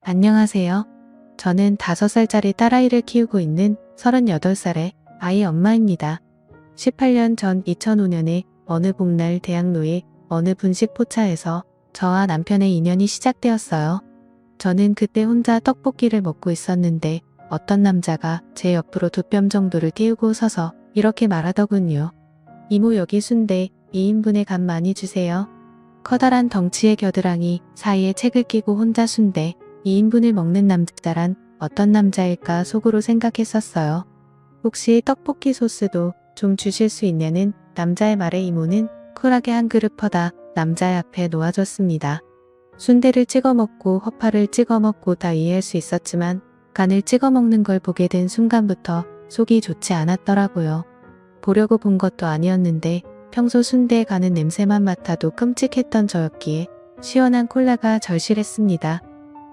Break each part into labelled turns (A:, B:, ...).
A: 안녕하세요. 저는 5살짜리 딸아이를 키우고 있는 38살의 아이 엄마입니다. 18년 전 2005년에 어느 복날 대학로의 어느 분식 포차에서 저와 남편의 인연이 시작되었어요. 저는 그때 혼자 떡볶이를 먹고 있었는데 어떤 남자가 제 옆으로 2뼘 정도를 띄우고 서서 이렇게 말하더군요. 이모 여기 순대 2인분에 간 많이 주세요. 커다란 덩치의 겨드랑이 사이에 책을 끼고 혼자 순대 2인분을 먹는 남자란 어떤 남자일까 속으로 생각했었어요. 혹시 떡볶이 소스도 좀 주실 수 있냐는 남자의 말에 이모는 쿨하게 한 그릇 퍼다 남자의 앞에 놓아줬습니다. 순대를 찍어 먹고 허파를 찍어 먹고 다 이해할 수 있었지만 간을 찍어 먹는 걸 보게 된 순간부터 속이 좋지 않았더라고요. 보려고 본 것도 아니었는데 평소 순대에 가는 냄새만 맡아도 끔찍했던 저였기에 시원한 콜라가 절실했습니다.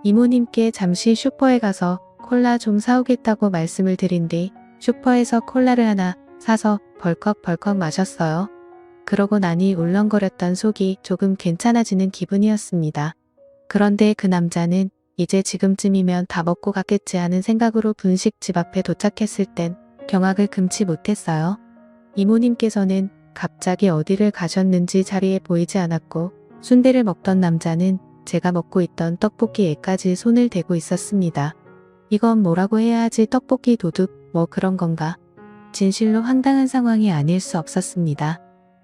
A: 이모님께 잠시 슈퍼에 가서 콜라 좀 사오겠다고 말씀을 드린 뒤 슈퍼에서 콜라를 하나 사서 벌컥벌컥 마셨어요. 그러고 나니 울렁거렸던 속이 조금 괜찮아지는 기분이었습니다. 그런데 그 남자는 이제 지금쯤이면 다 먹고 갔겠지 하는 생각으로 분식집 앞에 도착했을 땐 경악을 금치 못했어요. 이모님께서는 갑자기 어디를 가셨는지 자리에 보이지 않았고 순대를 먹던 남자는 제가 먹고 있던 떡볶이에까지 손을 대고 있었습니다. 이건 뭐라고 해야 하지? 떡볶이 도둑 뭐 그런 건가? 진실로 황당한 상황이 아닐 수 없었습니다.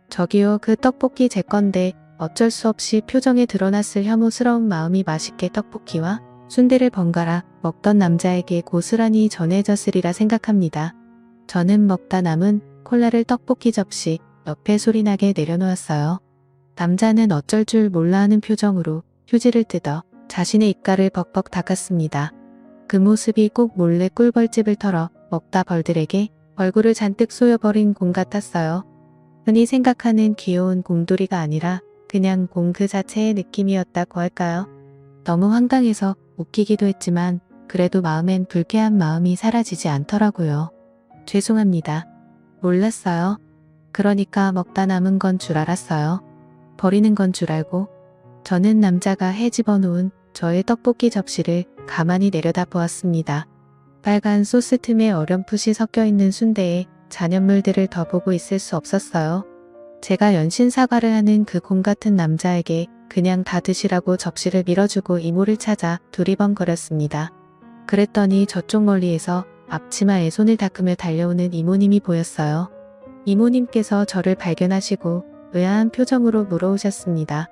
A: 저기요, 그 떡볶이 제 건데 어쩔 수 없이 표정에 드러났을 혐오스러운 마음이 맛있게 떡볶이와 순대를 번갈아 먹던 남자에게 고스란히 전해졌으리라 생각합니다. 저는 먹다 남은 콜라를 떡볶이 접시 옆에 소리나게 내려놓았어요. 남자는 어쩔 줄 몰라 하는 표정으로 휴지를 뜯어 자신의 입가를 벅벅 닦았습니다. 그 모습이 꼭 몰래 꿀벌집을 털어 먹다 벌들에게 얼굴을 잔뜩 쏘여버린 공 같았어요. 흔히 생각하는 귀여운 곰돌이가 아니라 그냥 공 그 자체의 느낌이었다고 할까요? 너무 황당해서 웃기기도 했지만 그래도 마음엔 불쾌한 마음이 사라지지 않더라고요. 죄송합니다. 몰랐어요. 그러니까 먹다 남은 건 줄 알았어요. 버리는 건 줄 알고. 저는 남자가 헤집어 놓은 저의 떡볶이 접시를 가만히 내려다보았습니다. 빨간 소스 틈에 어렴풋이 섞여있는 순대에 잔여물들을 더 보고 있을 수 없었어요. 제가 연신 사과를 하는 그 곰 같은 남자에게 그냥 다 드시라고 접시를 밀어주고 이모를 찾아 두리번거렸습니다. 그랬더니 저쪽 멀리에서 앞치마에 손을 닦으며 달려오는 이모님이 보였어요. 이모님께서 저를 발견하시고 의아한 표정으로 물어오셨습니다.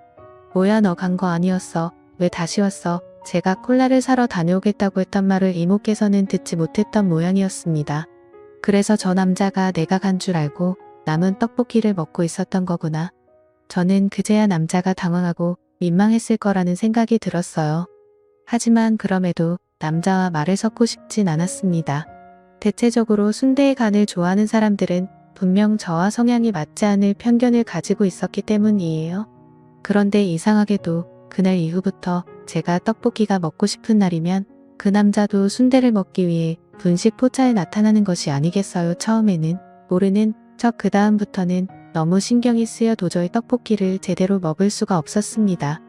A: 뭐야, 너 간 거 아니었어? 왜 다시 왔어? 제가 콜라를 사러 다녀오겠다고 했던 말을 이모께서는 듣지 못했던 모양이었습니다. 그래서 저 남자가 내가 간 줄 알고 남은 떡볶이를 먹고 있었던 거구나. 저는 그제야 남자가 당황하고 민망했을 거라는 생각이 들었어요. 하지만 그럼에도 남자와 말을 섞고 싶진 않았습니다. 대체적으로 순대의 간을 좋아하는 사람들은 분명 저와 성향이 맞지 않을 편견을 가지고 있었기 때문이에요. 그런데 이상하게도 그날 이후부터 제가 떡볶이가 먹고 싶은 날이면 그 남자도 순대를 먹기 위해 분식 포차에 나타나는 것이 아니겠어요. 처음에는 모르는 척 그 다음부터는 너무 신경이 쓰여 도저히 떡볶이를 제대로 먹을 수가 없었습니다.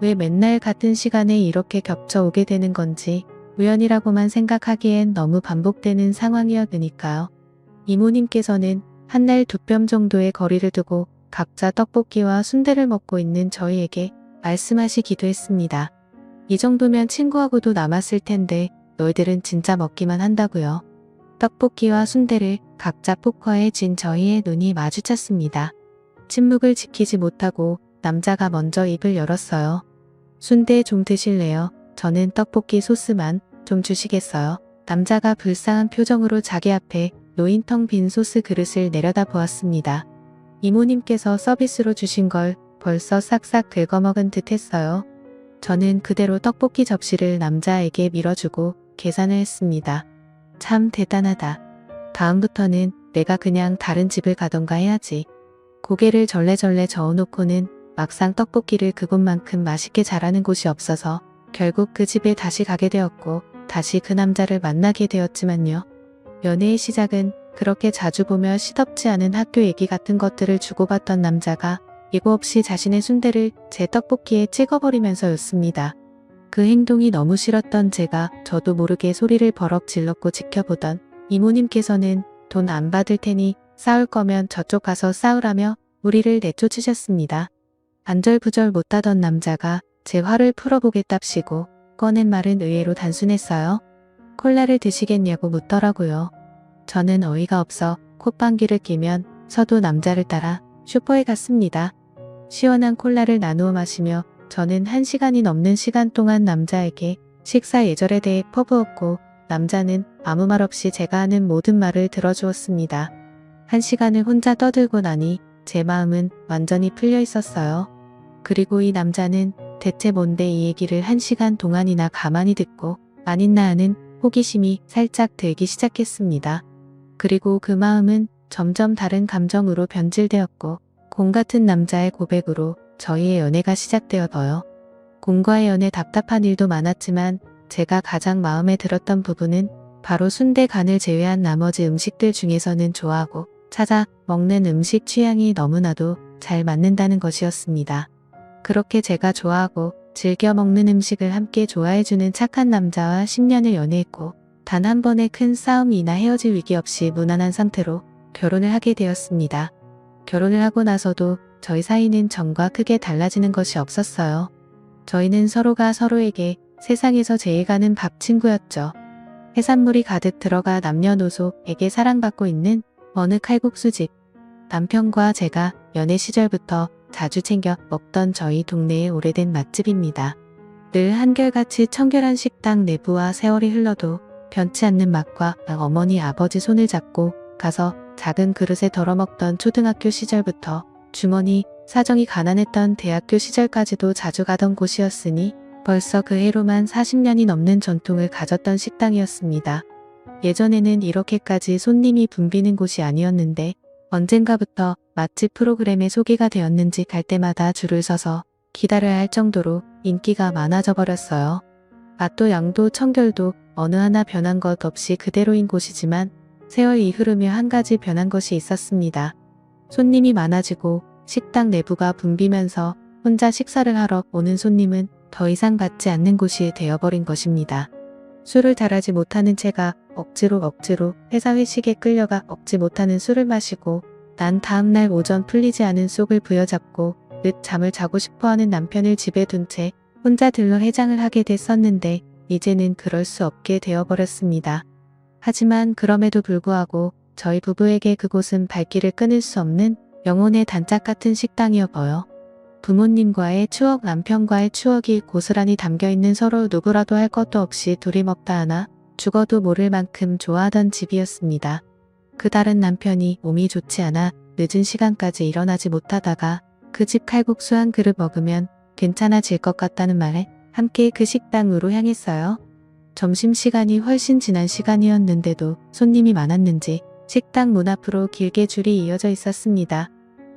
A: 왜 맨날 같은 시간에 이렇게 겹쳐 오게 되는 건지 우연이라고만 생각하기엔 너무 반복되는 상황이었으니까요. 이모님께서는 한날 2뼘 정도의 거리를 두고 각자 떡볶이와 순대를 먹고 있는 저희에게 말씀하시기도 했습니다. 이 정도면 친구하고도 남았을 텐데 너희들은 진짜 먹기만 한다고요. 떡볶이와 순대를 각자 포커에 쥔 저희의 눈이 마주쳤습니다. 침묵을 지키지 못하고 남자가 먼저 입을 열었어요. 순대 좀 드실래요? 저는 떡볶이 소스만 좀 주시겠어요? 남자가 불쌍한 표정으로 자기 앞에 놓인 텅 빈 소스 그릇을 내려다 보았습니다. 이모님께서 서비스로 주신 걸 벌써 싹싹 긁어먹은 듯 했어요. 저는 그대로 떡볶이 접시를 남자에게 밀어주고 계산을 했습니다. 참 대단하다. 다음부터는 내가 그냥 다른 집을 가던가 해야지. 고개를 절레절레 저어놓고는 막상 떡볶이를 그곳만큼 맛있게 잘하는 곳이 없어서 결국 그 집에 다시 가게 되었고 다시 그 남자를 만나게 되었지만요. 연애의 시작은 그렇게 자주 보며 시덥지 않은 학교 얘기 같은 것들을 주고받던 남자가 예고 없이 자신의 순대를 제 떡볶이에 찍어버리면서였습니다. 그 행동이 너무 싫었던 제가 저도 모르게 소리를 버럭 질렀고 지켜보던 이모님께서는 돈 안 받을 테니 싸울 거면 저쪽 가서 싸우라며 우리를 내쫓으셨습니다. 안절부절 못하던 남자가 제 화를 풀어보겠답시고 꺼낸 말은 의외로 단순했어요. 콜라를 드시겠냐고 묻더라고요. 저는 어이가 없어 콧방귀를 뀌면 서도 남자를 따라 슈퍼에 갔습니다. 시원한 콜라를 나누어 마시며 저는 1시간이 넘는 시간 동안 남자에게 식사 예절에 대해 퍼부었고 남자는 아무 말 없이 제가 하는 모든 말을 들어주었습니다. 1시간을 혼자 떠들고 나니 제 마음은 완전히 풀려 있었어요. 그리고 이 남자는 대체 뭔데 이 얘기를 1시간 동안이나 가만히 듣고 안 있나 하는 호기심이 살짝 들기 시작했습니다. 그리고 그 마음은 점점 다른 감정으로 변질되었고 공 같은 남자의 고백으로 저희의 연애가 시작되어서요. 공과의 연애 답답한 일도 많았지만 제가 가장 마음에 들었던 부분은 바로 순대 간을 제외한 나머지 음식들 중에서는 좋아하고 찾아 먹는 음식 취향이 너무나도 잘 맞는다는 것이었습니다. 그렇게 제가 좋아하고 즐겨 먹는 음식을 함께 좋아해주는 착한 남자와 10년을 연애했고 단 한 번의 큰 싸움이나 헤어질 위기 없이 무난한 상태로 결혼을 하게 되었습니다. 결혼을 하고 나서도 저희 사이는 전과 크게 달라지는 것이 없었어요. 저희는 서로가 서로에게 세상에서 제일 가는 밥 친구였죠. 해산물이 가득 들어가 남녀노소에게 사랑받고 있는 어느 칼국수집. 남편과 제가 연애 시절부터 자주 챙겨 먹던 저희 동네의 오래된 맛집입니다. 늘 한결같이 청결한 식당 내부와 세월이 흘러도 변치 않는 맛과 어머니 아버지 손을 잡고 가서 작은 그릇에 덜어먹던 초등학교 시절부터 주머니 사정이 가난했던 대학교 시절까지도 자주 가던 곳이었으니 벌써 그 해로만 40년이 넘는 전통을 가졌던 식당이었습니다. 예전에는 이렇게까지 손님이 붐비는 곳이 아니었는데 언젠가부터 맛집 프로그램에 소개가 되었는지 갈 때마다 줄을 서서 기다려야 할 정도로 인기가 많아져 버렸어요. 맛도 양도 청결도 어느 하나 변한 것 없이 그대로인 곳이지만 세월이 흐르며 한 가지 변한 것이 있었습니다. 손님이 많아지고 식당 내부가 붐비면서 혼자 식사를 하러 오는 손님은 더 이상 받지 않는 곳이 되어버린 것입니다. 술을 잘하지 못하는 제가 억지로 회사 회식에 끌려가 먹지 못하는 술을 마시고 난 다음날 오전 풀리지 않은 속을 부여잡고 늦 잠을 자고 싶어하는 남편을 집에 둔 채 혼자 들러 해장을 하게 됐었는데 이제는 그럴 수 없게 되어버렸습니다. 하지만 그럼에도 불구하고 저희 부부에게 그곳은 발길을 끊을 수 없는 영혼의 단짝 같은 식당이어버요. 부모님과의 추억, 남편과의 추억이 고스란히 담겨있는 서로 누구라도 할 것도 없이 둘이 먹다 하나 죽어도 모를 만큼 좋아하던 집이었습니다. 그달은 남편이 몸이 좋지 않아 늦은 시간까지 일어나지 못하다가 그 집 칼국수 한 그릇 먹으면 괜찮아질 것 같다는 말에 함께 그 식당으로 향했어요. 점심시간이 훨씬 지난 시간이었는데도 손님이 많았는지 식당 문 앞으로 길게 줄이 이어져 있었습니다.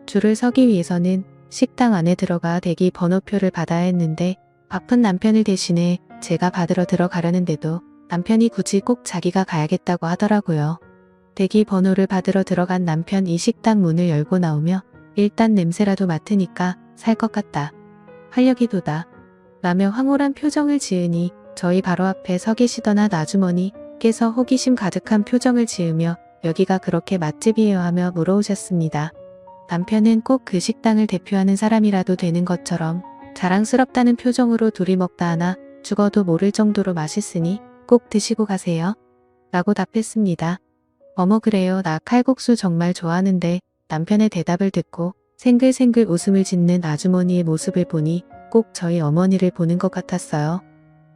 A: 줄을 서기 위해서는 식당 안에 들어가 대기 번호표를 받아야 했는데 바쁜 남편을 대신해 제가 받으러 들어가려는데도 남편이 굳이 꼭 자기가 가야겠다고 하더라고요. 대기 번호를 받으러 들어간 남편 이 식당 문을 열고 나오며 일단 냄새라도 맡으니까 살 것 같다. 활력이 돋아. 라며 황홀한 표정을 지으니 저희 바로 앞에 서 계시던 한 아주머니께서 호기심 가득한 표정을 지으며 여기가 그렇게 맛집이에요 하며 물어오셨습니다. 남편은 꼭 그 식당을 대표하는 사람이라도 되는 것처럼 자랑스럽다는 표정으로 둘이 먹다 하나 죽어도 모를 정도로 맛있으니 꼭 드시고 가세요. 라고 답했습니다. 어머 그래요. 나 칼국수 정말 좋아하는데 남편의 대답을 듣고 생글생글 웃음을 짓는 아주머니의 모습을 보니 꼭 저희 어머니를 보는 것 같았어요.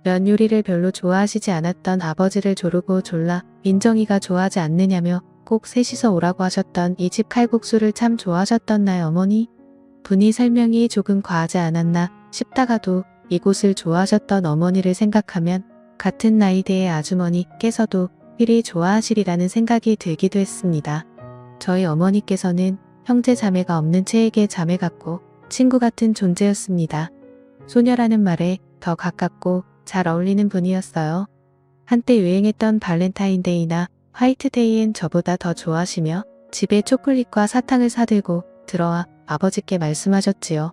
A: 면 요리를 별로 좋아하시지 않았던 아버지를 조르고 졸라 민정이가 좋아하지 않느냐며 꼭 셋이서 오라고 하셨던 이 집 칼국수를 참 좋아하셨던 나의 어머니? 분이 설명이 조금 과하지 않았나 싶다가도 이곳을 좋아하셨던 어머니를 생각하면 같은 나이대의 아주머니께서도 필히 좋아하시리라는 생각이 들기도 했습니다. 저희 어머니께서는 형제 자매가 없는 체에게 자매 같고 친구 같은 존재였습니다. 소녀라는 말에 더 가깝고 잘 어울리는 분이었어요. 한때 유행했던 발렌타인데이나 화이트데이엔 저보다 더 좋아하시며 집에 초콜릿과 사탕을 사들고 들어와 아버지께 말씀하셨지요.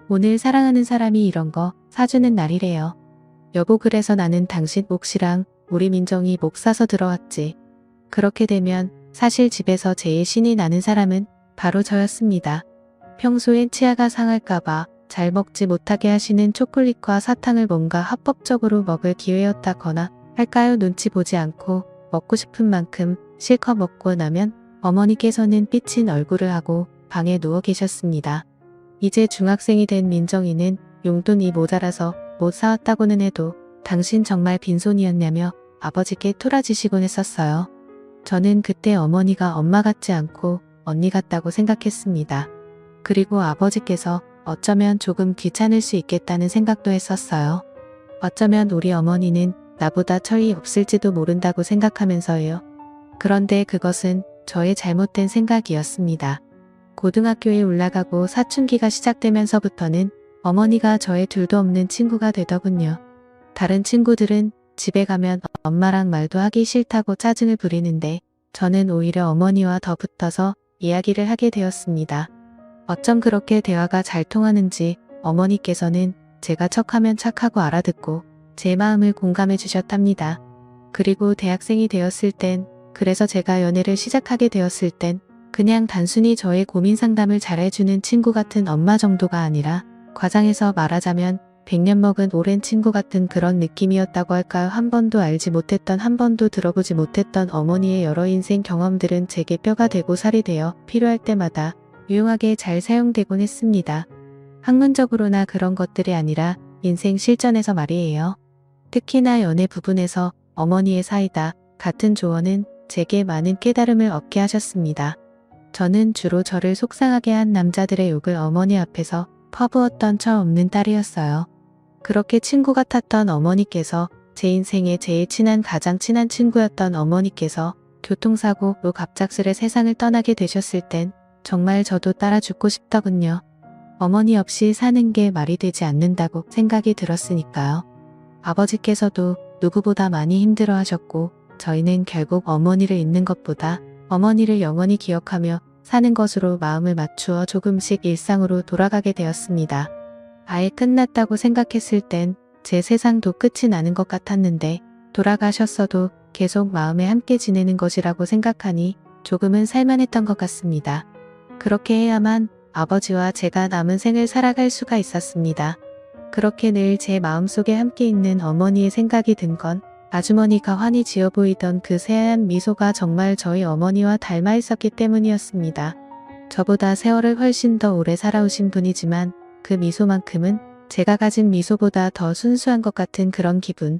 A: 오늘 사랑하는 사람이 이런 거 사주는 날이래요. 여보 그래서 나는 당신 몫이랑 우리 민정이 목 사서 들어왔지. 그렇게 되면 사실 집에서 제일 신이 나는 사람은 바로 저였습니다. 평소엔 치아가 상할까봐 잘 먹지 못하게 하시는 초콜릿과 사탕을 뭔가 합법적으로 먹을 기회였다거나 할까요? 눈치 보지 않고 먹고 싶은 만큼 실컷 먹고 나면 어머니께서는 삐친 얼굴을 하고 방에 누워 계셨습니다. 이제 중학생이 된 민정이는 용돈이 모자라서 못 사왔다고는 해도 당신 정말 빈손이었냐며 아버지께 토라지시곤 했었어요. 저는 그때 어머니가 엄마 같지 않고 언니 같다고 생각했습니다. 그리고 아버지께서 어쩌면 조금 귀찮을 수 있겠다는 생각도 했었어요. 어쩌면 우리 어머니는 나보다 철이 없을지도 모른다고 생각하면서요. 그런데 그것은 저의 잘못된 생각이었습니다. 고등학교에 올라가고 사춘기가 시작되면서부터는 어머니가 저의 둘도 없는 친구가 되더군요. 다른 친구들은 집에 가면 엄마랑 말도 하기 싫다고 짜증을 부리는데 저는 오히려 어머니와 더 붙어서 이야기를 하게 되었습니다. 어쩜 그렇게 대화가 잘 통하는지 어머니께서는 제가 척하면 착하고 알아듣고 제 마음을 공감해 주셨답니다. 그리고 대학생이 되었을 땐, 그래서 제가 연애를 시작하게 되었을 땐 그냥 단순히 저의 고민 상담을 잘해주는 친구 같은 엄마 정도가 아니라 과장해서 말하자면 100년 먹은 오랜 친구 같은 그런 느낌이었다고 할까요? 한 번도 알지 못했던, 한 번도 들어보지 못했던 어머니의 여러 인생 경험들은 제게 뼈가 되고 살이 되어 필요할 때마다 유용하게 잘 사용되곤 했습니다. 학문적으로나 그런 것들이 아니라 인생 실전에서 말이에요. 특히나 연애 부분에서 어머니의 사이다 같은 조언은 제게 많은 깨달음을 얻게 하셨습니다. 저는 주로 저를 속상하게 한 남자들의 욕을 어머니 앞에서 퍼부었던 처 없는 딸이었어요. 그렇게 친구 같았던 어머니께서, 제 인생에 제일 친한 가장 친한 친구였던 어머니께서 교통사고로 갑작스레 세상을 떠나게 되셨을 땐 정말 저도 따라 죽고 싶더군요. 어머니 없이 사는 게 말이 되지 않는다고 생각이 들었으니까요. 아버지께서도 누구보다 많이 힘들어 하셨고 저희는 결국 어머니를 잊는 것보다 어머니를 영원히 기억하며 사는 것으로 마음을 맞추어 조금씩 일상으로 돌아가게 되었습니다. 아예 끝났다고 생각했을 땐 제 세상도 끝이 나는 것 같았는데 돌아가셨어도 계속 마음에 함께 지내는 것이라고 생각하니 조금은 살만했던 것 같습니다. 그렇게 해야만 아버지와 제가 남은 생을 살아갈 수가 있었습니다. 그렇게 늘 제 마음속에 함께 있는 어머니의 생각이 든 건 아주머니가 환히 지어 보이던 그 새하얀 미소가 정말 저희 어머니와 닮아 있었기 때문이었습니다. 저보다 세월을 훨씬 더 오래 살아오신 분이지만 그 미소만큼은 제가 가진 미소보다 더 순수한 것 같은 그런 기분.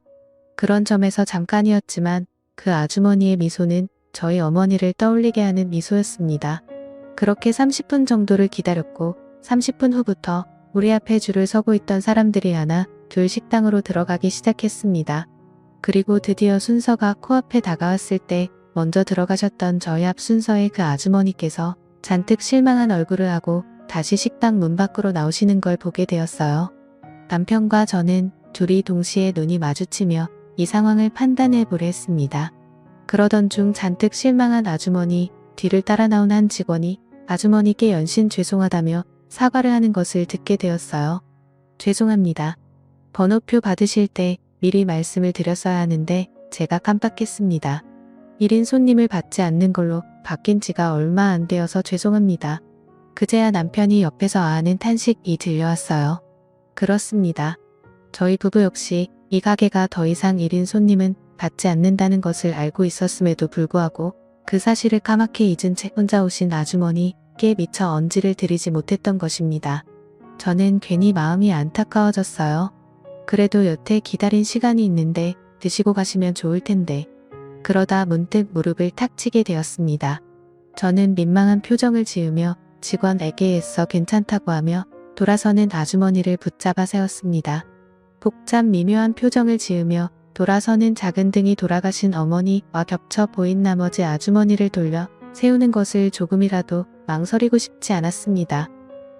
A: 그런 점에서 잠깐이었지만 그 아주머니의 미소는 저희 어머니를 떠올리게 하는 미소였습니다. 그렇게 30분 정도를 기다렸고 30분 후부터 우리 앞에 줄을 서고 있던 사람들이 하나 둘 식당으로 들어가기 시작했습니다. 그리고 드디어 순서가 코앞에 다가왔을 때 먼저 들어가셨던 저희 앞 순서의 그 아주머니께서 잔뜩 실망한 얼굴을 하고 다시 식당 문 밖으로 나오시는 걸 보게 되었어요. 남편과 저는 둘이 동시에 눈이 마주치며 이 상황을 판단해 보려 했습니다. 그러던 중 잔뜩 실망한 아주머니 뒤를 따라 나온 한 직원이 아주머니께 연신 죄송하다며 사과를 하는 것을 듣게 되었어요. 죄송합니다. 번호표 받으실 때 미리 말씀을 드렸어야 하는데 제가 깜빡했습니다. 1인 손님을 받지 않는 걸로 바뀐 지가 얼마 안 되어서 죄송합니다. 그제야 남편이 옆에서 아하는 탄식이 들려왔어요. 그렇습니다. 저희 부부 역시 이 가게가 더 이상 1인 손님은 받지 않는다는 것을 알고 있었음에도 불구하고 그 사실을 까맣게 잊은 채 혼자 오신 아주머니께 미처 언지를 드리지 못했던 것입니다. 저는 괜히 마음이 안타까워졌어요. 그래도 여태 기다린 시간이 있는데 드시고 가시면 좋을 텐데. 그러다 문득 무릎을 탁 치게 되었습니다. 저는 민망한 표정을 지으며 직원에게 애써 괜찮다고 하며 돌아서는 아주머니를 붙잡아 세웠습니다. 복잡 미묘한 표정을 지으며 돌아서는 작은 등이 돌아가신 어머니와 겹쳐 보인 나머지 아주머니를 돌려 세우는 것을 조금이라도 망설이고 싶지 않았습니다.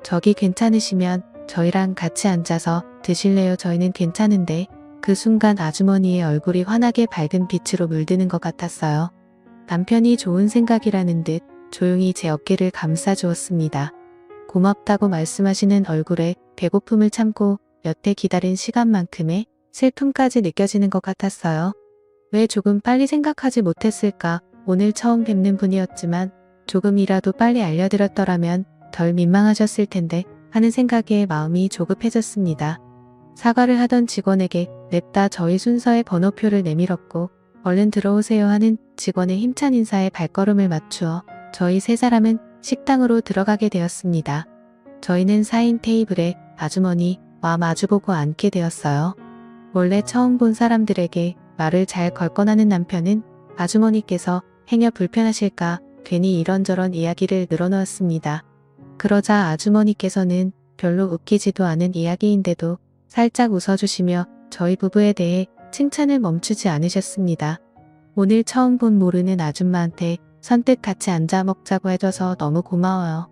A: 저기 괜찮으시면 저희랑 같이 앉아서 드실래요? 저희는 괜찮은데. 그 순간 아주머니의 얼굴이 환하게 밝은 빛으로 물드는 것 같았어요. 남편이 좋은 생각이라는 듯 조용히 제 어깨를 감싸 주었습니다. 고맙다고 말씀하시는 얼굴에 배고픔을 참고 여태 기다린 시간만큼의 슬픔까지 느껴지는 것 같았어요. 왜 조금 빨리 생각하지 못했을까? 오늘 처음 뵙는 분이었지만 조금이라도 빨리 알려드렸더라면 덜 민망하셨을 텐데 하는 생각에 마음이 조급해졌습니다. 사과를 하던 직원에게 냅다 저희 순서의 번호표를 내밀었고 얼른 들어오세요 하는 직원의 힘찬 인사에 발걸음을 맞추어 저희 세 사람은 식당으로 들어가게 되었습니다. 저희는 4인 테이블에 아주머니와 마주보고 앉게 되었어요. 원래 처음 본 사람들에게 말을 잘 걸 거나는 남편은 아주머니께서 행여 불편하실까 괜히 이런저런 이야기를 늘어놓았습니다. 그러자 아주머니께서는 별로 웃기지도 않은 이야기인데도 살짝 웃어주시며 저희 부부에 대해 칭찬을 멈추지 않으셨습니다. 오늘 처음 본 모르는 아줌마한테 선뜻 같이 앉아 먹자고 해줘서 너무 고마워요.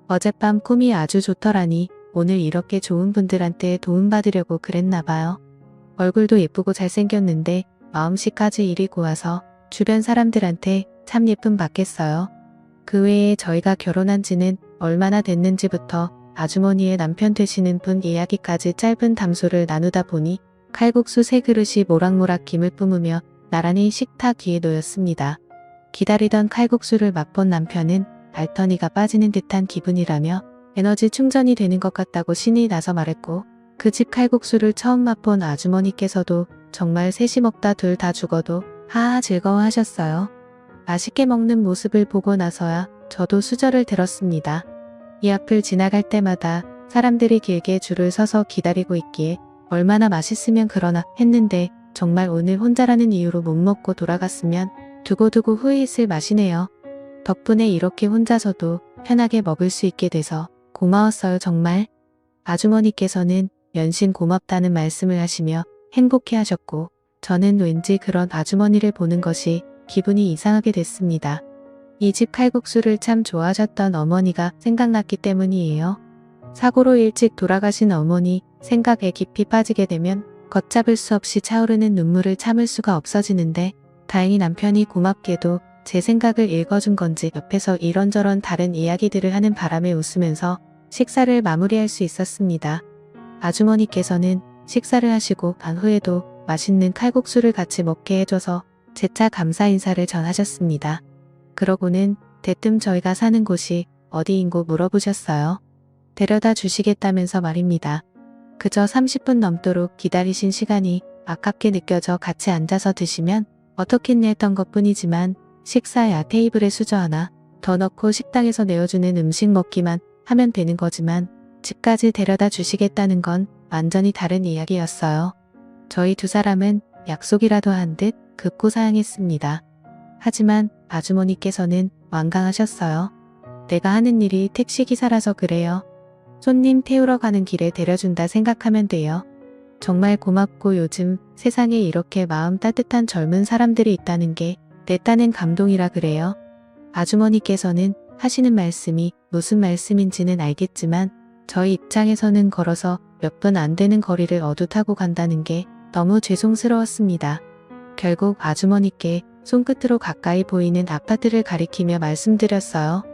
A: 어젯밤 꿈이 아주 좋더라니 오늘 이렇게 좋은 분들한테 도움받으려고 그랬나봐요. 얼굴도 예쁘고 잘생겼는데 마음씨까지 이리 고와서 주변 사람들한테 참 예쁨 받겠어요. 그 외에 저희가 결혼한 지는 얼마나 됐는지부터 아주머니의 남편 되시는 분 이야기까지 짧은 담소를 나누다 보니 칼국수 3그릇이 모락모락 김을 뿜으며 나란히 식탁 위에 놓였습니다. 기다리던 칼국수를 맛본 남편은 알터니가 빠지는 듯한 기분이라며 에너지 충전이 되는 것 같다고 신이 나서 말했고 그 집 칼국수를 처음 맛본 아주머니께서도 정말 셋이 먹다 둘 다 죽어도 하하 즐거워하셨어요. 맛있게 먹는 모습을 보고 나서야 저도 수저를 들었습니다. 이 앞을 지나갈 때마다 사람들이 길게 줄을 서서 기다리고 있기에 얼마나 맛있으면 그러나 했는데 정말 오늘 혼자라는 이유로 못 먹고 돌아갔으면 두고두고 후회했을 맛이네요. 덕분에 이렇게 혼자서도 편하게 먹을 수 있게 돼서 고마웠어요 정말. 아주머니께서는 연신 고맙다는 말씀을 하시며 행복해 하셨고 저는 왠지 그런 아주머니를 보는 것이 기분이 이상하게 됐습니다. 이 집 칼국수를 참 좋아하셨던 어머니가 생각났기 때문이에요. 사고로 일찍 돌아가신 어머니 생각에 깊이 빠지게 되면 걷잡을 수 없이 차오르는 눈물을 참을 수가 없어지는데 다행히 남편이 고맙게도 제 생각을 읽어준 건지 옆에서 이런저런 다른 이야기들을 하는 바람에 웃으면서 식사를 마무리할 수 있었습니다. 아주머니께서는 식사를 하시고 간 후에도 맛있는 칼국수를 같이 먹게 해줘서 재차 감사 인사를 전하셨습니다. 그러고는 대뜸 저희가 사는 곳이 어디인고 물어보셨어요. 데려다 주시겠다면서 말입니다. 그저 30분 넘도록 기다리신 시간이 아깝게 느껴져 같이 앉아서 드시면 어떻겠냐 했던 것뿐이지만 식사야 테이블에 수저 하나 더 넣고 식당에서 내어주는 음식 먹기만 하면 되는 거지만 집까지 데려다 주시겠다는 건 완전히 다른 이야기였어요. 저희 두 사람은 약속이라도 한 듯 급고 사양했습니다. 하지만 아주머니께서는 완강하셨어요. 내가 하는 일이 택시기사라서 그래요. 손님 태우러 가는 길에 데려준다 생각하면 돼요. 정말 고맙고 요즘 세상에 이렇게 마음 따뜻한 젊은 사람들이 있다는 게 내 딴엔 감동이라 그래요. 아주머니께서는 하시는 말씀이 무슨 말씀인지는 알겠지만 저희 입장에서는 걸어서 몇 분 안 되는 거리를 어두 타고 간다는 게 너무 죄송스러웠습니다. 결국 아주머니께 손끝으로 가까이 보이는 아파트를 가리키며 말씀드렸어요.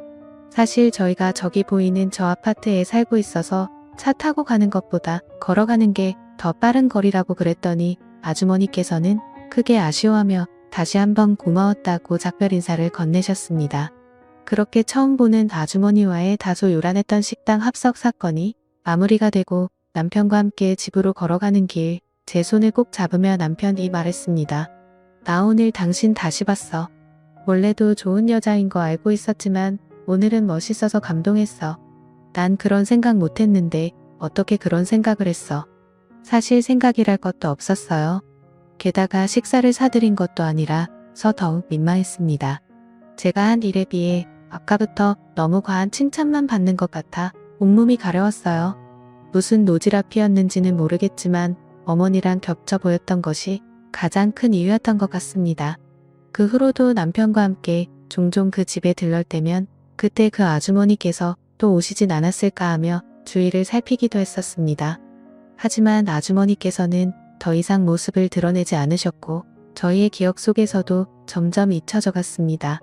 A: 사실 저희가 저기 보이는 저 아파트에 살고 있어서 차 타고 가는 것보다 걸어가는 게 더 빠른 거리라고 그랬더니 아주머니께서는 크게 아쉬워하며 다시 한번 고마웠다고 작별 인사를 건네셨습니다. 그렇게 처음 보는 아주머니와의 다소 요란했던 식당 합석 사건이 마무리가 되고 남편과 함께 집으로 걸어가는 길 제 손을 꼭 잡으며 남편이 말했습니다. 나 오늘 당신 다시 봤어. 원래도 좋은 여자인 거 알고 있었지만 오늘은 멋있어서 감동했어. 난 그런 생각 못했는데 어떻게 그런 생각을 했어. 사실 생각이랄 것도 없었어요. 게다가 식사를 사드린 것도 아니라서 더욱 민망했습니다. 제가 한 일에 비해 아까부터 너무 과한 칭찬만 받는 것 같아 온몸이 가려웠어요. 무슨 노지랖이었는지는 모르겠지만 어머니랑 겹쳐 보였던 것이 가장 큰 이유였던 것 같습니다. 그 후로도 남편과 함께 종종 그 집에 들럴 때면 그때 그 아주머니께서 또 오시진 않았을까 하며 주위를 살피기도 했었습니다. 하지만 아주머니께서는 더 이상 모습을 드러내지 않으셨고 저희의 기억 속에서도 점점 잊혀져 갔습니다.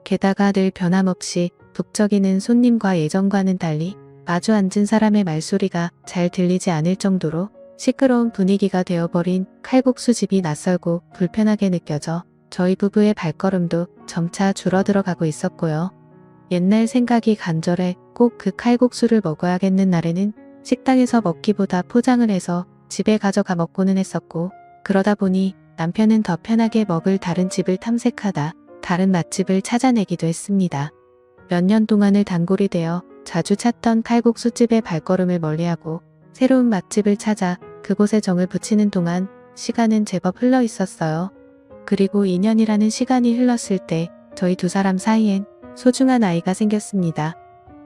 A: 게다가 늘 변함없이 북적이는 손님과 예전과는 달리 마주 앉은 사람의 말소리가 잘 들리지 않을 정도로 시끄러운 분위기가 되어버린 칼국수집이 낯설고 불편하게 느껴져 저희 부부의 발걸음도 점차 줄어들어 가고 있었고요. 옛날 생각이 간절해 꼭 그 칼국수를 먹어야겠는 날에는 식당에서 먹기보다 포장을 해서 집에 가져가 먹고는 했었고, 그러다 보니 남편은 더 편하게 먹을 다른 집을 탐색하다 다른 맛집을 찾아내기도 했습니다. 몇 년 동안을 단골이 되어 자주 찾던 칼국수집의 발걸음을 멀리하고 새로운 맛집을 찾아 그곳에 정을 붙이는 동안 시간은 제법 흘러 있었어요. 그리고 2년이라는 시간이 흘렀을 때 저희 두 사람 사이엔 소중한 아이가 생겼습니다.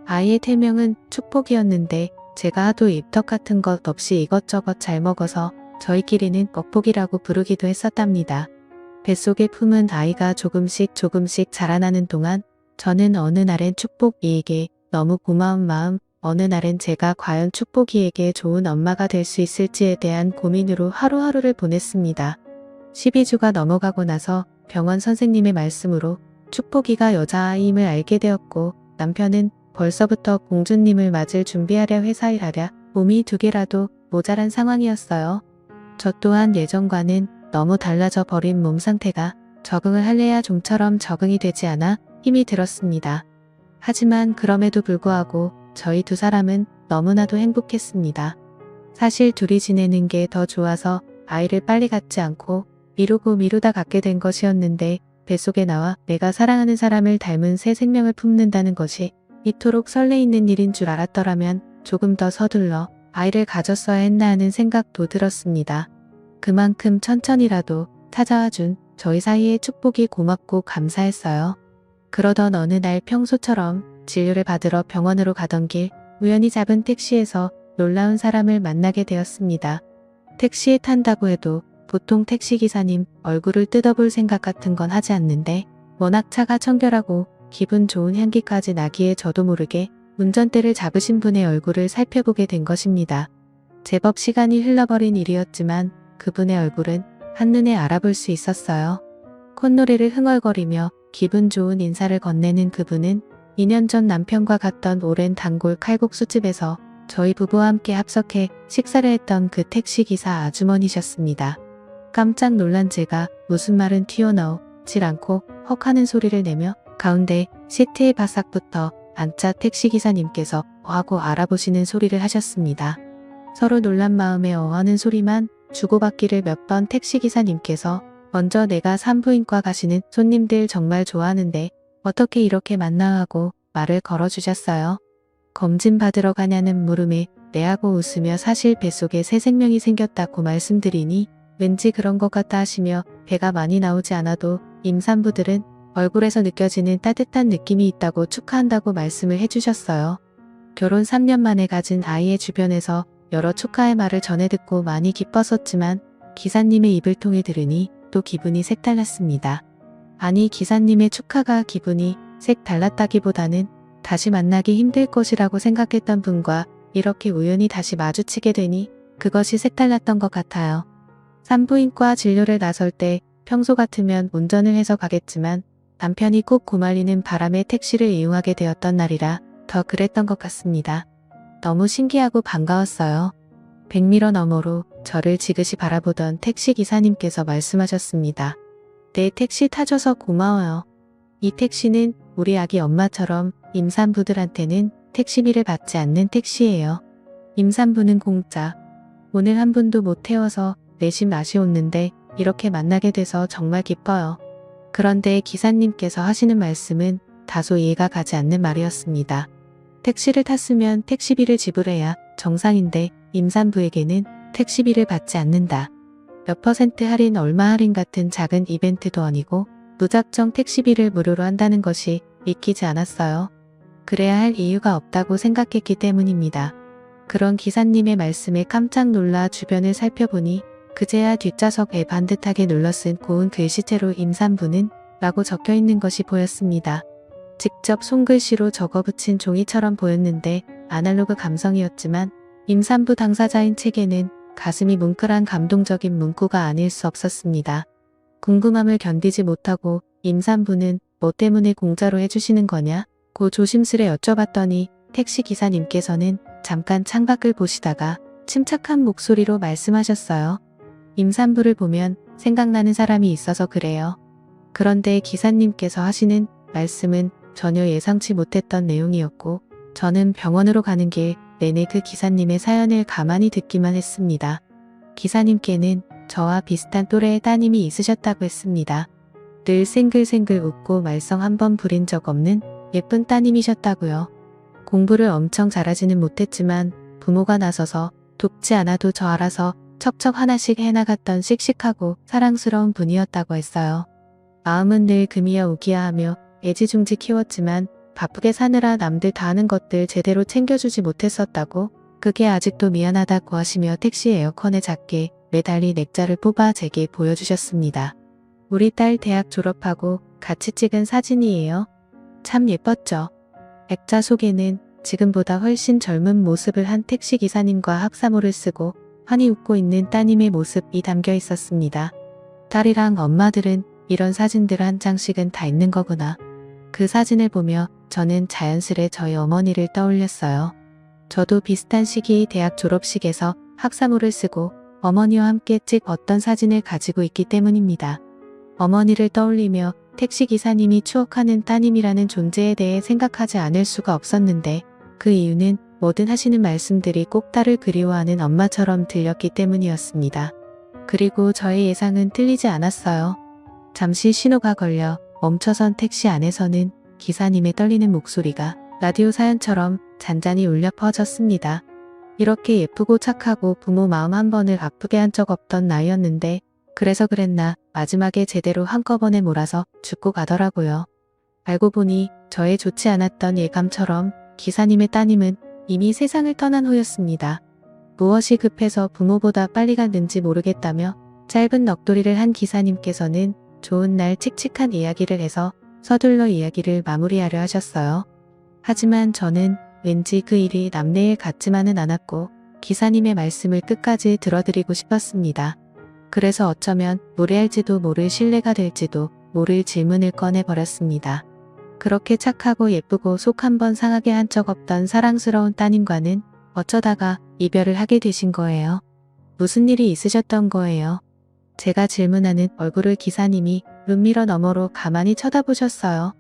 A: 아이의 태명은 축복이었는데 제가 하도 입덕 같은 것 없이 이것저것 잘 먹어서 저희끼리는 뻑복이라고 부르기도 했었답니다. 뱃속에 품은 아이가 조금씩 자라나는 동안 저는 어느 날엔 축복이에게 너무 고마운 마음, 어느 날엔 제가 과연 축복이에게 좋은 엄마가 될 수 있을지에 대한 고민으로 하루하루를 보냈습니다. 12주가 넘어가고 나서 병원 선생님의 말씀으로 축복이가 여자아이임을 알게 되었고, 남편은 벌써부터 공주님을 맞을 준비하랴 회사일하랴 몸이 2개라도 모자란 상황이었어요. 저 또한 예전과는 너무 달라져 버린 몸 상태가 적응을 할래야 좀처럼 적응이 되지 않아 힘이 들었습니다. 하지만 그럼에도 불구하고 저희 두 사람은 너무나도 행복했습니다. 사실 둘이 지내는 게 더 좋아서 아이를 빨리 갖지 않고 미루다 갖게 된 것이었는데, 뱃속에 나와 내가 사랑하는 사람을 닮은 새 생명을 품는다는 것이 이토록 설레이는 일인 줄 알았더라면 조금 더 서둘러 아이를 가졌어야 했나 하는 생각도 들었습니다. 그만큼 천천히라도 찾아와 준 저희 사이의 축복이 고맙고 감사했어요. 그러던 어느 날 평소처럼 진료를 받으러 병원으로 가던 길, 우연히 잡은 택시에서 놀라운 사람을 만나게 되었습니다. 택시에 탄다고 해도 보통 택시기사님 얼굴을 뜯어볼 생각 같은 건 하지 않는데, 워낙 차가 청결하고 기분 좋은 향기까지 나기에 저도 모르게 운전대를 잡으신 분의 얼굴을 살펴보게 된 것입니다. 제법 시간이 흘러버린 일이었지만 그분의 얼굴은 한눈에 알아볼 수 있었어요. 콧노래를 흥얼거리며 기분 좋은 인사를 건네는 그분은 2년 전 남편과 갔던 오랜 단골 칼국수집에서 저희 부부와 함께 합석해 식사를 했던 그 택시기사 아주머니셨습니다. 깜짝 놀란 제가 무슨 말은 튀어나오질 않고 헉하는 소리를 내며 가운데 시트의 바싹부터 앉자 택시기사님께서 하고 알아보시는 소리를 하셨습니다. 서로 놀란 마음에 어하는 소리만 주고받기를 몇 번 택시기사님께서 먼저 내가 산부인과 가시는 손님들 정말 좋아하는데 어떻게 이렇게 만나 하고 말을 걸어주셨어요. 검진 받으러 가냐는 물음에 네하고 웃으며 사실 뱃속에 새 생명이 생겼다고 말씀드리니 왠지 그런 것 같다 하시며 배가 많이 나오지 않아도 임산부들은 얼굴에서 느껴지는 따뜻한 느낌이 있다고 축하한다고 말씀을 해주셨어요. 결혼 3년 만에 가진 아이의 주변에서 여러 축하의 말을 전해 듣고 많이 기뻤었지만 기사님의 입을 통해 들으니 또 기분이 색달랐습니다. 아니, 기사님의 축하가 기분이 색달랐다기보다는 다시 만나기 힘들 것이라고 생각했던 분과 이렇게 우연히 다시 마주치게 되니 그것이 색달랐던 것 같아요. 산부인과 진료를 나설 때 평소 같으면 운전을 해서 가겠지만 남편이 꼭 고말리는 바람에 택시를 이용하게 되었던 날이라 더 그랬던 것 같습니다. 너무 신기하고 반가웠어요. 백미러 너머로 저를 지그시 바라보던 택시기사님께서 말씀하셨습니다. 내 택시 타줘서 고마워요. 이 택시는 우리 아기 엄마처럼 임산부들한테는 택시비를 받지 않는 택시예요. 임산부는 공짜. 오늘 한 분도 못 태워서 내심 아쉬웠는데 이렇게 만나게 돼서 정말 기뻐요. 그런데 기사님께서 하시는 말씀은 다소 이해가 가지 않는 말이었습니다. 택시를 탔으면 택시비를 지불해야 정상인데 임산부에게는 택시비를 받지 않는다. 몇 퍼센트 할인 얼마 할인 같은 작은 이벤트도 아니고 무작정 택시비를 무료로 한다는 것이 믿기지 않았어요. 그래야 할 이유가 없다고 생각했기 때문입니다. 그런 기사님의 말씀에 깜짝 놀라 주변을 살펴보니 그제야 뒷좌석에 반듯하게 눌러 쓴 고운 글씨체로 임산부는 라고 적혀있는 것이 보였습니다. 직접 손글씨로 적어붙인 종이처럼 보였는데 아날로그 감성이었지만 임산부 당사자인 책에는 가슴이 뭉클한 감동적인 문구가 아닐 수 없었습니다. 궁금함을 견디지 못하고 임산부는 뭐 때문에 공짜로 해주시는 거냐? 고 조심스레 여쭤봤더니 택시기사님께서는 잠깐 창밖을 보시다가 침착한 목소리로 말씀하셨어요. 임산부를 보면 생각나는 사람이 있어서 그래요. 그런데 기사님께서 하시는 말씀은 전혀 예상치 못했던 내용이었고 저는 병원으로 가는 길 내내 그 기사님의 사연을 가만히 듣기만 했습니다. 기사님께는 저와 비슷한 또래의 따님이 있으셨다고 했습니다. 늘 생글생글 웃고 말썽 한 번 부린 적 없는 예쁜 따님이셨다고요. 공부를 엄청 잘하지는 못했지만 부모가 나서서 돕지 않아도 저 알아서 척척 하나씩 해나갔던 씩씩하고 사랑스러운 분이었다고 했어요. 마음은 늘 금이야 우기야 하며 애지중지 키웠지만 바쁘게 사느라 남들 다 하는 것들 제대로 챙겨주지 못했었다고 그게 아직도 미안하다고 하시며 택시 에어컨에 작게 매달린 액자를 뽑아 제게 보여주셨습니다. 우리 딸 대학 졸업하고 같이 찍은 사진이에요. 참 예뻤죠. 액자 속에는 지금보다 훨씬 젊은 모습을 한 택시기사님과 학사모를 쓰고 환히 웃고 있는 따님의 모습이 담겨 있었습니다. 딸이랑 엄마들은 이런 사진들 한 장씩은 다 있는 거구나. 그 사진을 보며 저는 자연스레 저희 어머니를 떠올렸어요. 저도 비슷한 시기 대학 졸업식에서 학사모를 쓰고 어머니와 함께 찍었던 사진을 가지고 있기 때문입니다. 어머니를 떠올리며 택시기사님이 추억하는 따님이라는 존재에 대해 생각하지 않을 수가 없었는데 그 이유는 뭐든 하시는 말씀들이 꼭 딸을 그리워하는 엄마처럼 들렸기 때문이었습니다. 그리고 저의 예상은 틀리지 않았어요. 잠시 신호가 걸려 멈춰선 택시 안에서는 기사님의 떨리는 목소리가 라디오 사연처럼 잔잔히 울려 퍼졌습니다. 이렇게 예쁘고 착하고 부모 마음 한 번을 아프게 한 적 없던 나이였는데 그래서 그랬나 마지막에 제대로 한꺼번에 몰아서 죽고 가더라고요. 알고 보니 저의 좋지 않았던 예감처럼 기사님의 따님은 이미 세상을 떠난 후였습니다. 무엇이 급해서 부모보다 빨리 갔는지 모르겠다며 짧은 넋도리를 한 기사님께서는 좋은 날 칙칙한 이야기를 해서 서둘러 이야기를 마무리하려 하셨어요. 하지만 저는 왠지 그 일이 남내일 같지만은 않았고 기사님의 말씀을 끝까지 들어드리고 싶었습니다. 그래서 어쩌면 무례할지도 모를 신뢰가 될지도 모를 질문을 꺼내버렸습니다. 그렇게 착하고 예쁘고 속 한 번 상하게 한 적 없던 사랑스러운 따님과는 어쩌다가 이별을 하게 되신 거예요. 무슨 일이 있으셨던 거예요? 제가 질문하는 얼굴을 기사님이 룸미러 너머로 가만히 쳐다보셨어요.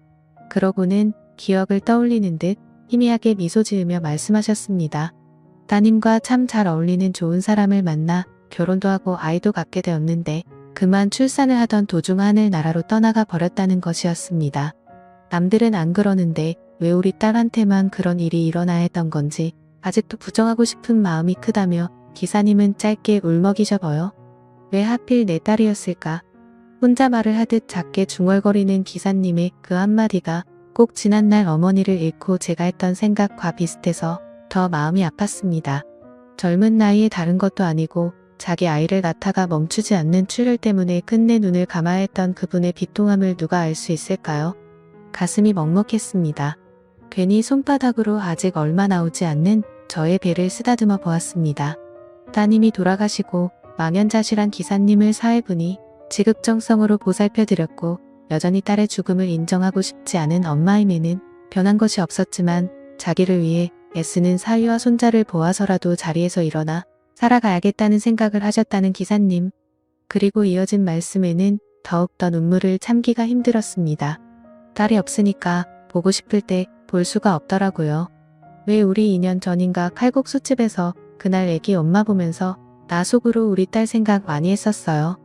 A: 그러고는 기억을 떠올리는 듯 희미하게 미소 지으며 말씀하셨습니다. 따님과 참 잘 어울리는 좋은 사람을 만나 결혼도 하고 아이도 갖게 되었는데 그만 출산을 하던 도중 하늘나라로 떠나가 버렸다는 것이었습니다. 남들은 안 그러는데 왜 우리 딸한테만 그런 일이 일어나야 했던 건지 아직도 부정하고 싶은 마음이 크다며 기사님은 짧게 울먹이셔버요. 왜 하필 내 딸이었을까? 혼자 말을 하듯 작게 중얼거리는 기사님의 그 한마디가 꼭 지난날 어머니를 잃고 제가 했던 생각과 비슷해서 더 마음이 아팠습니다. 젊은 나이에 다른 것도 아니고 자기 아이를 낳다가 멈추지 않는 출혈 때문에 끝내 눈을 감아야 했던 그분의 비통함을 누가 알 수 있을까요? 가슴이 먹먹했습니다. 괜히 손바닥으로 아직 얼마 나오지 않는 저의 배를 쓰다듬어 보았습니다. 따님이 돌아가시고 망연자실한 기사님을 사회분이 지극정성으로 보살펴드렸고 여전히 딸의 죽음을 인정하고 싶지 않은 엄마임에는 변한 것이 없었지만 자기를 위해 애쓰는 사위와 손자를 보아서라도 자리에서 일어나 살아가야겠다는 생각을 하셨다는 기사님. 그리고 이어진 말씀에는 더욱더 눈물을 참기가 힘들었습니다. 딸이 없으니까 보고 싶을 때 볼 수가 없더라고요. 왜 우리 2년 전인가 칼국수집에서 그날 애기 엄마 보면서 나 속으로 우리 딸 생각 많이 했었어요.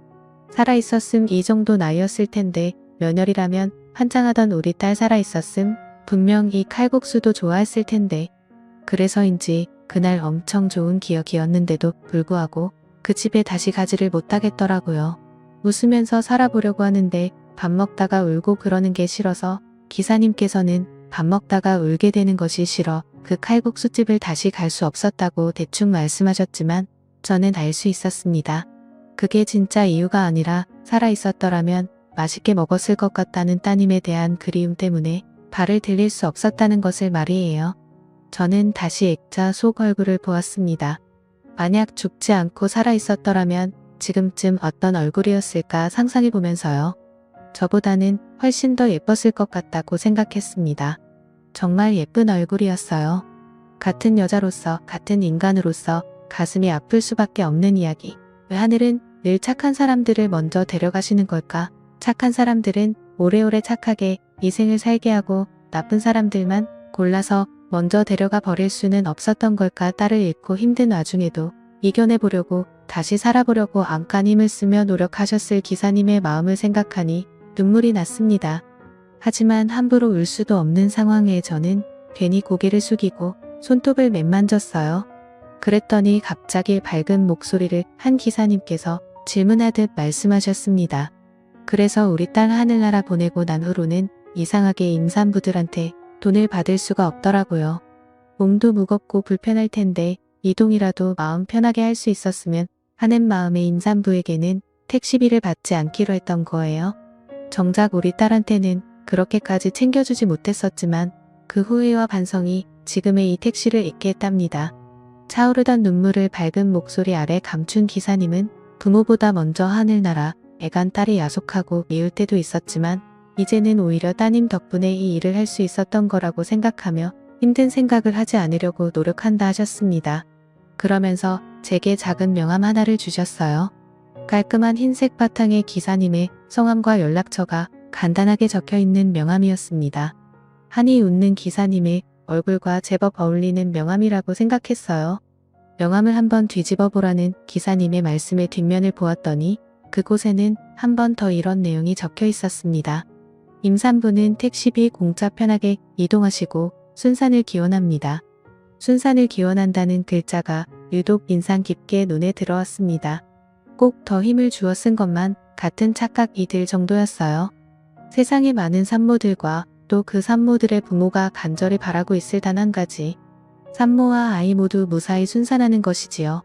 A: 살아있었음 이 정도 나이였을 텐데 며느리라면 환장하던 우리 딸 살아있었음 분명 이 칼국수도 좋아했을 텐데 그래서인지 그날 엄청 좋은 기억이었는데도 불구하고 그 집에 다시 가지를 못하겠더라고요. 웃으면서 살아보려고 하는데 밥 먹다가 울고 그러는 게 싫어서 기사님께서는 밥 먹다가 울게 되는 것이 싫어 그 칼국수집을 다시 갈 수 없었다고 대충 말씀하셨지만 저는 알 수 있었습니다. 그게 진짜 이유가 아니라 살아있었더라면 맛있게 먹었을 것 같다는 따님에 대한 그리움 때문에 발을 들릴 수 없었다는 것을 말이에요. 저는 다시 액자 속 얼굴을 보았습니다. 만약 죽지 않고 살아있었더라면 지금쯤 어떤 얼굴이었을까 상상해보면서요. 저보다는 훨씬 더 예뻤을 것 같다고 생각했습니다. 정말 예쁜 얼굴이었어요. 같은 여자로서, 같은 인간으로서, 가슴이 아플 수밖에 없는 이야기. 왜 하늘은 늘 착한 사람들을 먼저 데려가시는 걸까? 착한 사람들은 오래오래 착하게 이생을 살게 하고 나쁜 사람들만 골라서 먼저 데려가 버릴 수는 없었던 걸까? 딸을 잃고 힘든 와중에도 이겨내보려고 다시 살아보려고 안간 힘을 쓰며 노력하셨을 기사님의 마음을 생각하니 눈물이 났습니다. 하지만 함부로 울 수도 없는 상황에 저는 괜히 고개를 숙이고 손톱을 맴만졌어요. 그랬더니 갑자기 밝은 목소리를 한 기사님께서 질문하듯 말씀하셨습니다. 그래서 우리 딸 하늘나라 보내고 난 후로는 이상하게 임산부들한테 돈을 받을 수가 없더라고요. 몸도 무겁고 불편할 텐데 이동이라도 마음 편하게 할 수 있었으면 하는 마음에 임산부에게는 택시비를 받지 않기로 했던 거예요. 정작 우리 딸한테는 그렇게까지 챙겨주지 못했었지만 그 후회와 반성이 지금의 이 택시를 잊게 했답니다. 차오르던 눈물을 밝은 목소리 아래 감춘 기사님은 부모보다 먼저 하늘나라 애간 딸이 야속하고 미울 때도 있었지만 이제는 오히려 따님 덕분에 이 일을 할 수 있었던 거라고 생각하며 힘든 생각을 하지 않으려고 노력한다 하셨습니다. 그러면서 제게 작은 명함 하나를 주셨어요. 깔끔한 흰색 바탕에 기사님의 성함과 연락처가 간단하게 적혀있는 명함이었습니다. 한이 웃는 기사님의 얼굴과 제법 어울리는 명함이라고 생각했어요. 명함을 한번 뒤집어 보라는 기사님의 말씀의 뒷면을 보았더니 그곳에는 한 번 더 이런 내용이 적혀 있었습니다. 임산부는 택시비 공짜 편하게 이동하시고 순산을 기원합니다. 순산을 기원한다는 글자가 유독 인상 깊게 눈에 들어왔습니다. 꼭 더 힘을 주어 쓴 것만 같은 착각이 들 정도였어요. 세상에 많은 산모들과 또 그 산모들의 부모가 간절히 바라고 있을 단 한 가지. 산모와 아이 모두 무사히 순산하는 것이지요.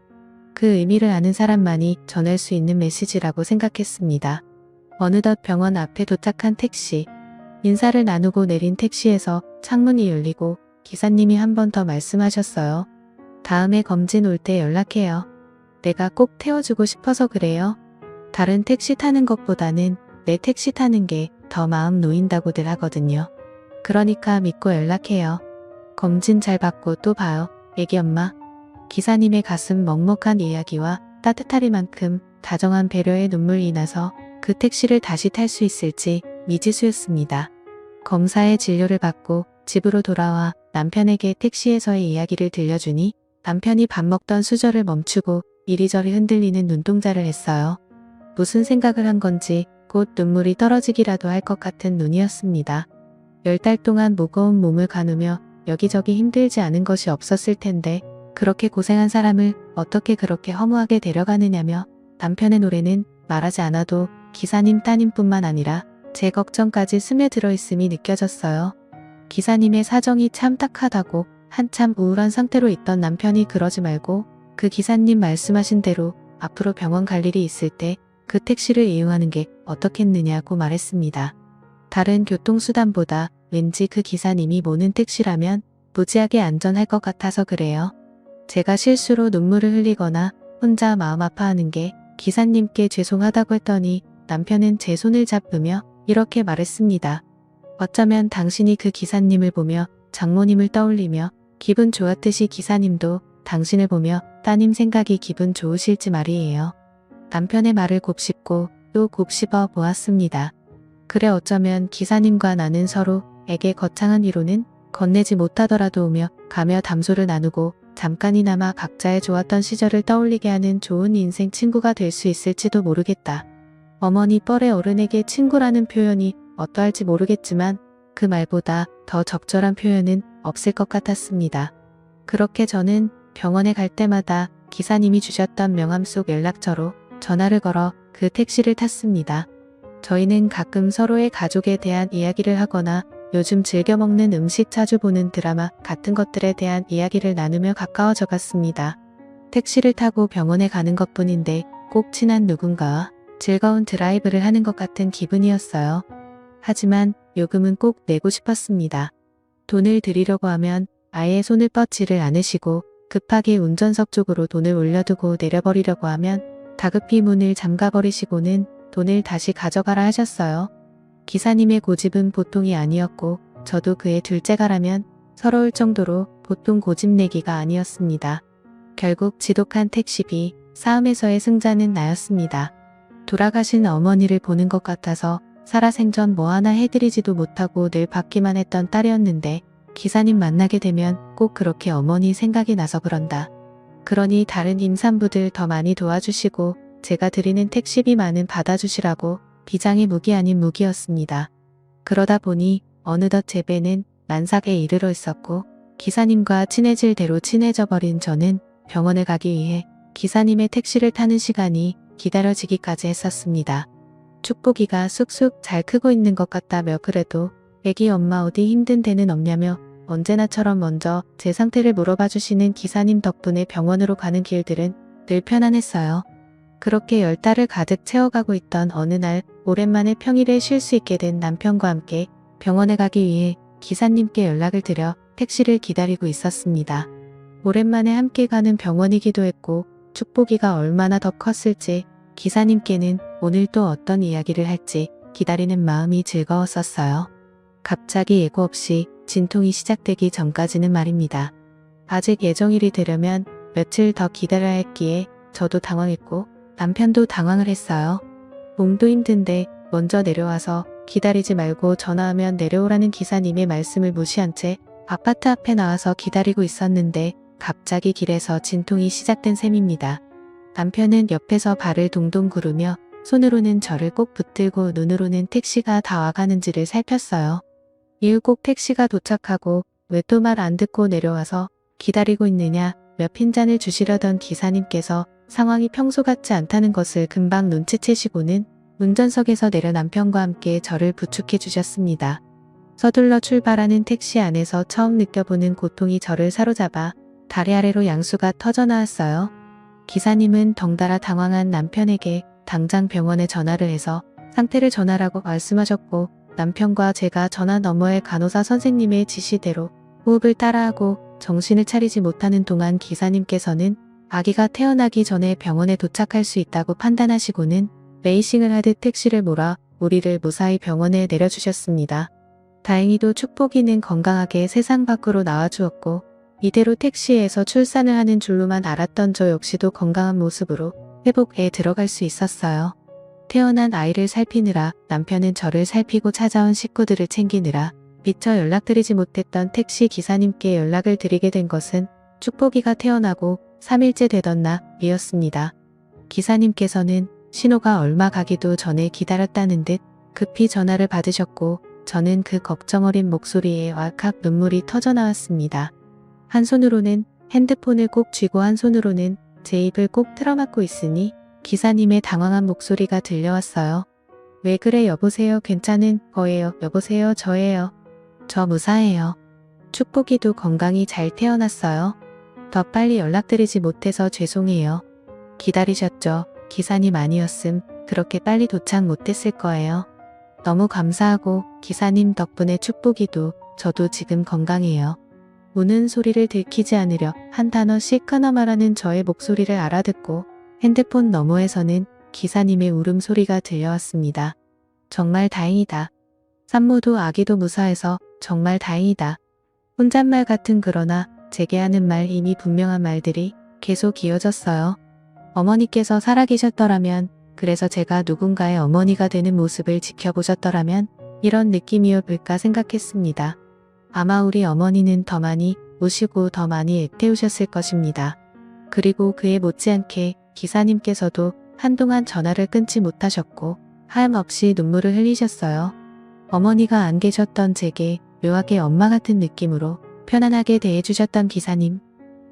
A: 그 의미를 아는 사람만이 전할 수 있는 메시지라고 생각했습니다. 어느덧 병원 앞에 도착한 택시. 인사를 나누고 내린 택시에서 창문이 열리고 기사님이 한 번 더 말씀하셨어요. 다음에 검진 올 때 연락해요. 내가 꼭 태워주고 싶어서 그래요. 다른 택시 타는 것보다는 내 택시 타는 게 더 마음 놓인다고들 하거든요. 그러니까 믿고 연락해요. 검진 잘 받고 또 봐요. 애기 엄마. 기사님의 가슴 먹먹한 이야기와 따뜻하리만큼 다정한 배려의 눈물이 나서 그 택시를 다시 탈 수 있을지 미지수였습니다. 검사의 진료를 받고 집으로 돌아와 남편에게 택시에서의 이야기를 들려주니 남편이 밥 먹던 수저를 멈추고 이리저리 흔들리는 눈동자를 했어요. 무슨 생각을 한 건지 곧 눈물이 떨어지기라도 할 것 같은 눈이었습니다. 10달 동안 무거운 몸을 가누며 여기저기 힘들지 않은 것이 없었을 텐데 그렇게 고생한 사람을 어떻게 그렇게 허무하게 데려가느냐며 남편의 노래는 말하지 않아도 기사님 따님뿐만 아니라 제 걱정까지 스며들어 있음이 느껴졌어요. 기사님의 사정이 참 딱하다고 한참 우울한 상태로 있던 남편이 그러지 말고 그 기사님 말씀하신 대로 앞으로 병원 갈 일이 있을 때 그 택시를 이용하는 게 어떻겠느냐고 말했습니다. 다른 교통수단보다 왠지 그 기사님이 모는 택시라면 무지하게 안전할 것 같아서 그래요. 제가 실수로 눈물을 흘리거나 혼자 마음 아파하는 게 기사님께 죄송하다고 했더니 남편은 제 손을 잡으며 이렇게 말했습니다. 어쩌면 당신이 그 기사님을 보며 장모님을 떠올리며 기분 좋았듯이 기사님도 당신을 보며 따님 생각이 기분 좋으실지 말이에요. 남편의 말을 곱씹고 또 곱씹어 보았습니다. 그래 어쩌면 기사님과 나는 서로에게 거창한 위로는 건네지 못하더라도 오며 가며 담소를 나누고 잠깐이나마 각자의 좋았던 시절을 떠올리게 하는 좋은 인생 친구가 될 수 있을지도 모르겠다. 어머니 뻘의 어른에게 친구라는 표현이 어떠할지 모르겠지만 그 말보다 더 적절한 표현은 없을 것 같았습니다. 그렇게 저는 병원에 갈 때마다 기사님이 주셨던 명함 속 연락처로 전화를 걸어 그 택시를 탔습니다. 저희는 가끔 서로의 가족에 대한 이야기를 하거나 요즘 즐겨 먹는 음식, 자주 보는 드라마 같은 것들에 대한 이야기를 나누며 가까워져 갔습니다. 택시를 타고 병원에 가는 것뿐인데 꼭 친한 누군가와 즐거운 드라이브를 하는 것 같은 기분이었어요. 하지만 요금은 꼭 내고 싶었습니다. 돈을 드리려고 하면 아예 손을 뻗지를 않으시고 급하게 운전석 쪽으로 돈을 올려두고 내려버리려고 하면 다급히 문을 잠가버리시고는 돈을 다시 가져가라 하셨어요. 기사님의 고집은 보통이 아니었고 저도 그의 둘째가라면 서러울 정도로 보통 고집내기가 아니었습니다. 결국 지독한 택시비 싸움에서의 승자는 나였습니다. 돌아가신 어머니를 보는 것 같아서 살아생전 뭐 하나 해드리지도 못하고 늘 받기만 했던 딸이었는데 기사님 만나게 되면 꼭 그렇게 어머니 생각이 나서 그런다. 그러니 다른 임산부들 더 많이 도와주시고 제가 드리는 택시비만은 받아주시라고 비장의 무기 아닌 무기였습니다. 그러다 보니 어느덧 제 배는 만삭에 이르러 있었고 기사님과 친해질 대로 친해져 버린 저는 병원에 가기 위해 기사님의 택시를 타는 시간이 기다려지기까지 했었습니다. 축복이가 쑥쑥 잘 크고 있는 것 같다며 그래도 애기 엄마 어디 힘든 데는 없냐며 언제나처럼 먼저 제 상태를 물어봐 주시는 기사님 덕분에 병원으로 가는 길들은 늘 편안했어요. 그렇게 10달을 가득 채워가고 있던 어느 날 오랜만에 평일에 쉴 수 있게 된 남편과 함께 병원에 가기 위해 기사님께 연락을 드려 택시를 기다리고 있었습니다. 오랜만에 함께 가는 병원이기도 했고 축복이가 얼마나 더 컸을지 기사님께는 오늘 또 어떤 이야기를 할지 기다리는 마음이 즐거웠었어요. 갑자기 예고 없이 진통이 시작되기 전까지는 말입니다. 아직 예정일이 되려면 며칠 더 기다려야 했기에 저도 당황했고 남편도 당황을 했어요. 몸도 힘든데 먼저 내려와서 기다리지 말고 전화하면 내려오라는 기사님의 말씀을 무시한 채 아파트 앞에 나와서 기다리고 있었는데 갑자기 길에서 진통이 시작된 셈입니다. 남편은 옆에서 발을 동동 구르며 손으로는 저를 꼭 붙들고 눈으로는 택시가 다 와가는지를 살폈어요. 이후 꼭 택시가 도착하고 왜 또 말 안 듣고 내려와서 기다리고 있느냐 몇 핀잔을 주시려던 기사님께서 상황이 평소 같지 않다는 것을 금방 눈치채시고는 운전석에서 내려 남편과 함께 저를 부축해 주셨습니다. 서둘러 출발하는 택시 안에서 처음 느껴보는 고통이 저를 사로잡아 다리 아래로 양수가 터져 나왔어요. 기사님은 덩달아 당황한 남편에게 당장 병원에 전화를 해서 상태를 전하라고 말씀하셨고 남편과 제가 전화 너머의 간호사 선생님의 지시대로 호흡을 따라하고 정신을 차리지 못하는 동안 기사님께서는 아기가 태어나기 전에 병원에 도착할 수 있다고 판단하시고는 레이싱을 하듯 택시를 몰아 우리를 무사히 병원에 내려주셨습니다. 다행히도 축복이는 건강하게 세상 밖으로 나와주었고 이대로 택시에서 출산을 하는 줄로만 알았던 저 역시도 건강한 모습으로 회복에 들어갈 수 있었어요. 태어난 아이를 살피느라 남편은 저를 살피고 찾아온 식구들을 챙기느라 미처 연락드리지 못했던 택시 기사님께 연락을 드리게 된 것은 축복이가 태어나고 3일째 되던 날이었습니다. 기사님께서는 신호가 얼마 가기도 전에 기다렸다는 듯 급히 전화를 받으셨고 저는 그 걱정 어린 목소리에 왈칵 눈물이 터져 나왔습니다. 한 손으로는 핸드폰을 꼭 쥐고 한 손으로는 제 입을 꼭 틀어막고 있으니 기사님의 당황한 목소리가 들려왔어요. 왜 그래 여보세요 괜찮은 거예요 여보세요 저예요. 저 무사해요. 축복이도 건강히 잘 태어났어요. 더 빨리 연락드리지 못해서 죄송해요. 기다리셨죠? 기사님 아니었음 그렇게 빨리 도착 못했을 거예요. 너무 감사하고 기사님 덕분에 축복이도 저도 지금 건강해요. 우는 소리를 들키지 않으려 한 단어씩 끊어 말하는 저의 목소리를 알아듣고 핸드폰 너머에서는 기사님의 울음소리가 들려왔습니다. 정말 다행이다. 산모도 아기도 무사해서 정말 다행이다. 혼잣말 같은 그러나 제게 하는 말 이미 분명한 말들이 계속 이어졌어요. 어머니께서 살아계셨더라면 그래서 제가 누군가의 어머니가 되는 모습을 지켜보셨더라면 이런 느낌이었을까 생각했습니다. 아마 우리 어머니는 더 많이 우시고 더 많이 애태우셨을 것입니다. 그리고 그에 못지않게 기사님께서도 한동안 전화를 끊지 못하셨고 하염없이 눈물을 흘리셨어요. 어머니가 안 계셨던 제게 묘하게 엄마 같은 느낌으로 편안하게 대해주셨던 기사님.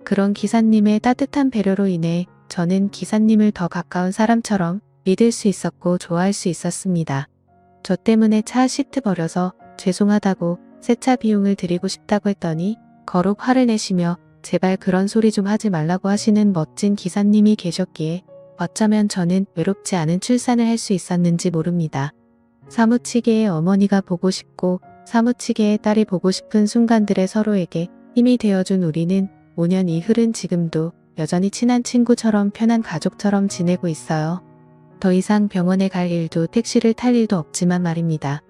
A: 그런 기사님의 따뜻한 배려로 인해 저는 기사님을 더 가까운 사람처럼 믿을 수 있었고 좋아할 수 있었습니다. 저 때문에 차 시트 버려서 죄송하다고 세차 비용을 드리고 싶다고 했더니 거룩 화를 내시며 제발 그런 소리 좀 하지 말라고 하시는 멋진 기사님이 계셨기에 어쩌면 저는 외롭지 않은 출산을 할 수 있었는지 모릅니다. 사무치게의 어머니가 보고 싶고 사무치게의 딸이 보고 싶은 순간들에 서로에게 힘이 되어준 우리는 5년 이후른 지금도 여전히 친한 친구처럼 편한 가족처럼 지내고 있어요. 더 이상 병원에 갈 일도 택시를 탈 일도 없지만 말입니다.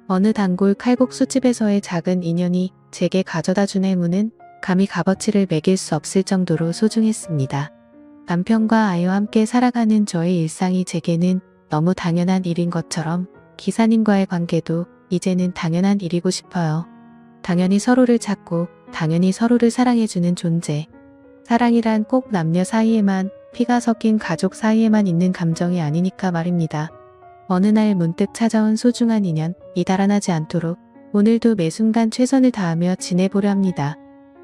A: 어느 단골 칼국수집에서의 작은 인연이 제게 가져다준 행운은 감히 값어치를 매길 수 없을 정도로 소중했습니다. 남편과 아이와 함께 살아가는 저의 일상이 제게는 너무 당연한 일인 것처럼 기사님과의 관계도 이제는 당연한 일이고 싶어요. 당연히 서로를 찾고 당연히 서로를 사랑해주는 존재. 사랑이란 꼭 남녀 사이에만, 피가 섞인 가족 사이에만 있는 감정이 아니니까 말입니다. 어느 날 문득 찾아온 소중한 인연, 이달아나지 않도록 오늘도 매 순간 최선을 다하며 지내보려 합니다.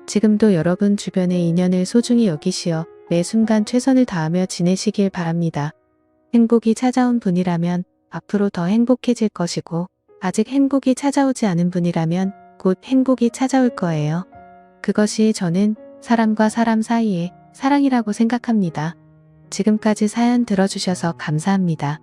A: 지금도 여러분 주변의 인연을 소중히 여기시어 매 순간 최선을 다하며 지내시길 바랍니다. 행복이 찾아온 분이라면 앞으로 더 행복해질 것이고, 아직 행복이 찾아오지 않은 분이라면 곧 행복이 찾아올 거예요. 그것이 저는 사람과 사람 사이의 사랑이라고 생각합니다. 지금까지 사연 들어주셔서 감사합니다.